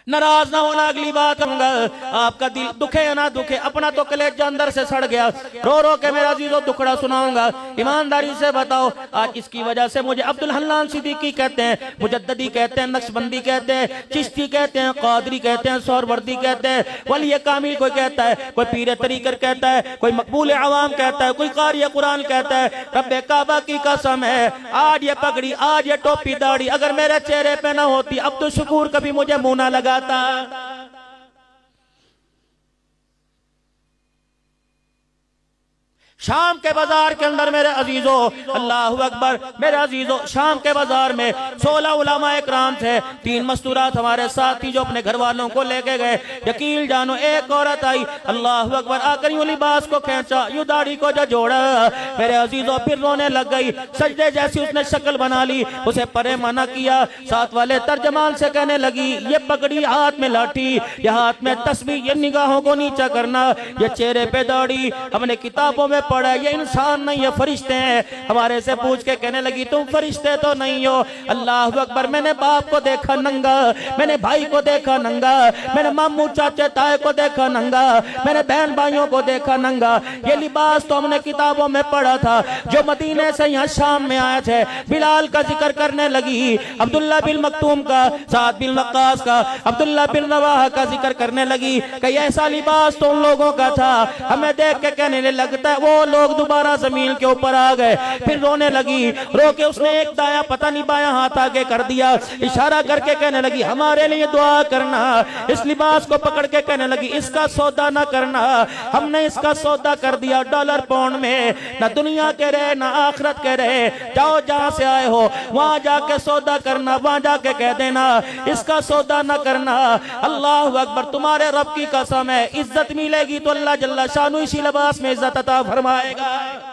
नाराज ना होना। अगली बात कहूंगा, आपका दिल दुखे या ना दुखे, अपना तो कलेजा अंदर से सड़ गया, रो रो के मेरा अजीजों दुखड़ा सुनाऊंगा। ईमानदारी से बताओ, आज इसकी वजह से मुझे अब्दुल हन्नान सिद्दीकी कहते हैं, मुजद्ददी कहते हैं, नक्शबंदी कहते हैं, चिश्ती कहते हैं, कादरी कहते हैं, सोहरवर्दी कहते हैं, वली कामिल कोई कहता है, कोई पीर तरीकर कहता है, कोई मकबूल अवाम कहता है, कोई कारी कुरान कहता है। रब्बे काबा की कसम है, आज ये पगड़ी, आज ये टोपी दाढ़ी अगर मेरे चेहरे पे ना होती, अब्दुल शकूर कभी मुझे मुंह ना लगाता। शाम के बाजार के अंदर मेरे अजीजों, अल्लाहु अकबर, मेरे अजीजों, शाम के बाजार में 16 उलमा इकराम थे, 3 मस्तूरात हमारे साथी जो अपने घर वालों को लेके गए। यकीन जानो एक औरत आई, अल्लाहु अकबर, आकर यूं लिबास को खींचा, यूं दाढ़ी को जो जोड़ा, मेरे अजीजों फिर रोने लग गई। सजदे जैसी उसने शक्ल बना ली, उसे परे मना किया। साथ वाले तर्जमान से कहने लगी, ये पगड़ी, हाथ में लाठी, ये हाथ में तस्बीह, ये निगाहों को नीचा करना, ये चेहरे पे दाढ़ी, हमने किताबों में पढ़ा, ये इंसान नहीं, ये फरिश्ते हैं। हमारे से पूछ के कहने लगी, तुम फरिश्ते तो नहीं हो। अल्लाह अकबर, मैंने बाप को देखा नंगा, मैंने भाई को देखा नंगा, मैंने मामू चाचे ताए को देखा नंगा, मैंने बहन भाइयों को देखा नंगा। ये लिबास तो हमने किताबों में पढ़ा था। जो मदीने से यहाँ शाम में आए थे, बिलाल का जिक्र करने लगी, अब्दुल्ला बिन मक्तूम का, साद बिन वक्कास का, अब्दुल्ला बिन रवाहा का जिक्र करने लगी कि ऐसा लिबास तो उन लोगों का था। हमें देख के कहने लगता है, वो लोग दोबारा जमीन के ऊपर आ गए। फिर रोने लगी, रो के उसने एक दाया पता नहीं बाया हाथ आगे कर दिया, इशारा करके कहने लगी, हमारे लिए दुआ करना। इस लिबास को पकड़ के कहने लगी, इसका सौदा ना करना, हमने इसका सौदा कर दिया डॉलर पाउंड में, ना दुनिया के रहे ना आखिरत के रहे। जाओ जहां से आए हो वहां जाके सौदा करना, वहां जाके कह देना इसका सौदा ना करना। अल्लाह अकबर, तुम्हारे रब की कसम है, इज्जत मिलेगी तो अल्लाह जल्ला शानु इसी लिबास में इज्जत अता फरमाएगा।